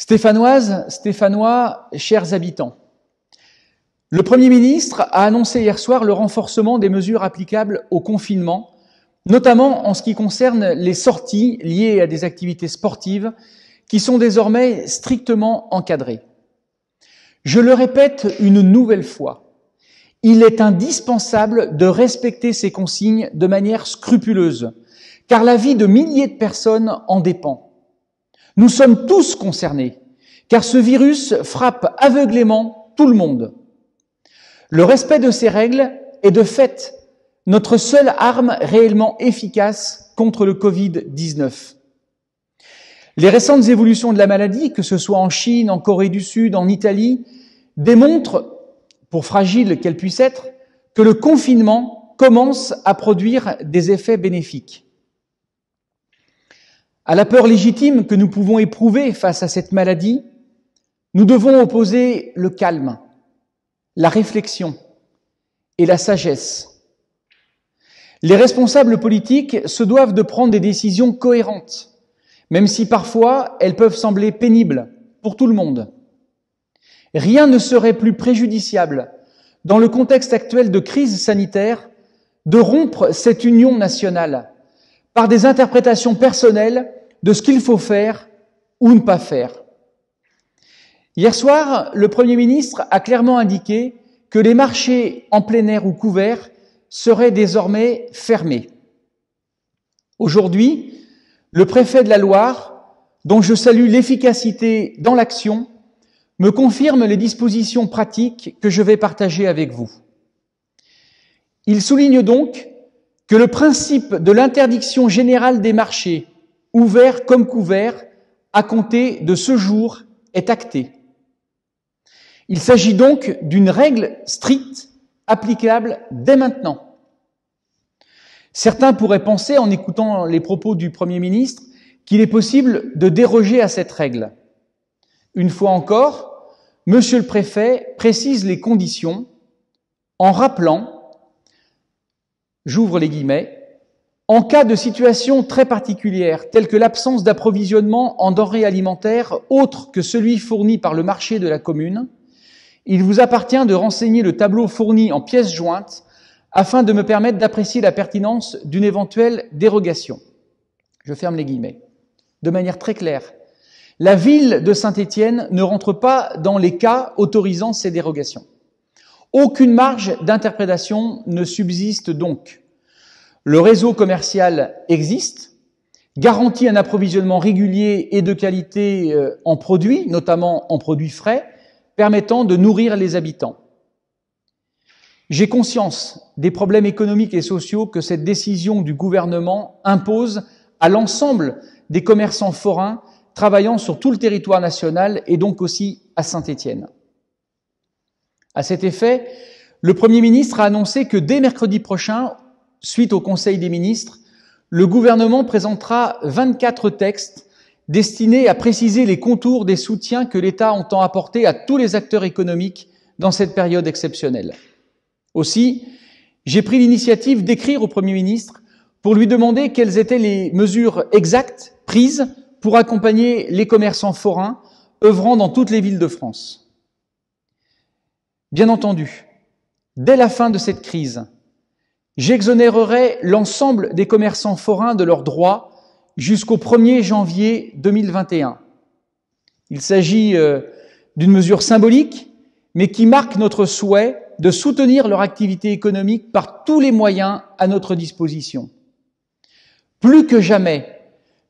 Stéphanoises, Stéphanois, chers habitants, le Premier ministre a annoncé hier soir le renforcement des mesures applicables au confinement, notamment en ce qui concerne les sorties liées à des activités sportives qui sont désormais strictement encadrées. Je le répète une nouvelle fois, il est indispensable de respecter ces consignes de manière scrupuleuse, car la vie de milliers de personnes en dépend. Nous sommes tous concernés, car ce virus frappe aveuglément tout le monde. Le respect de ces règles est de fait notre seule arme réellement efficace contre le Covid-19. Les récentes évolutions de la maladie, que ce soit en Chine, en Corée du Sud, en Italie, démontrent, pour fragile qu'elle puisse être, que le confinement commence à produire des effets bénéfiques. À la peur légitime que nous pouvons éprouver face à cette maladie, nous devons opposer le calme, la réflexion et la sagesse. Les responsables politiques se doivent de prendre des décisions cohérentes, même si parfois elles peuvent sembler pénibles pour tout le monde. Rien ne serait plus préjudiciable, dans le contexte actuel de crise sanitaire, de rompre cette union nationale par des interprétations personnelles de ce qu'il faut faire ou ne pas faire. Hier soir, le Premier ministre a clairement indiqué que les marchés en plein air ou couverts seraient désormais fermés. Aujourd'hui, le préfet de la Loire, dont je salue l'efficacité dans l'action, me confirme les dispositions pratiques que je vais partager avec vous. Il souligne donc que le principe de l'interdiction générale des marchés, ouverts comme couverts, à compter de ce jour, est acté. Il s'agit donc d'une règle stricte, applicable dès maintenant. Certains pourraient penser, en écoutant les propos du Premier ministre, qu'il est possible de déroger à cette règle. Une fois encore, Monsieur le Préfet précise les conditions en rappelant, j'ouvre les guillemets, en cas de situation très particulière, telle que l'absence d'approvisionnement en denrées alimentaires autre que celui fourni par le marché de la commune, il vous appartient de renseigner le tableau fourni en pièces jointes afin de me permettre d'apprécier la pertinence d'une éventuelle dérogation. Je ferme les guillemets. De manière très claire, la ville de Saint-Étienne ne rentre pas dans les cas autorisant ces dérogations. Aucune marge d'interprétation ne subsiste donc. Le réseau commercial existe, garantit un approvisionnement régulier et de qualité en produits, notamment en produits frais, permettant de nourrir les habitants. J'ai conscience des problèmes économiques et sociaux que cette décision du gouvernement impose à l'ensemble des commerçants forains travaillant sur tout le territoire national et donc aussi à Saint-Étienne. À cet effet, le Premier ministre a annoncé que dès mercredi prochain, suite au Conseil des ministres, le gouvernement présentera 24 textes destinés à préciser les contours des soutiens que l'État entend apporter à tous les acteurs économiques dans cette période exceptionnelle. Aussi, j'ai pris l'initiative d'écrire au Premier ministre pour lui demander quelles étaient les mesures exactes prises pour accompagner les commerçants forains œuvrant dans toutes les villes de France. Bien entendu, dès la fin de cette crise, j'exonérerai l'ensemble des commerçants forains de leurs droits jusqu'au 1er janvier 2021. Il s'agit d'une mesure symbolique, mais qui marque notre souhait de soutenir leur activité économique par tous les moyens à notre disposition. Plus que jamais,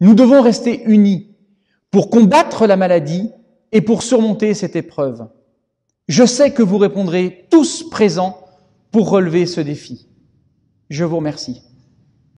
nous devons rester unis pour combattre la maladie et pour surmonter cette épreuve. Je sais que vous répondrez tous présents pour relever ce défi. Je vous remercie.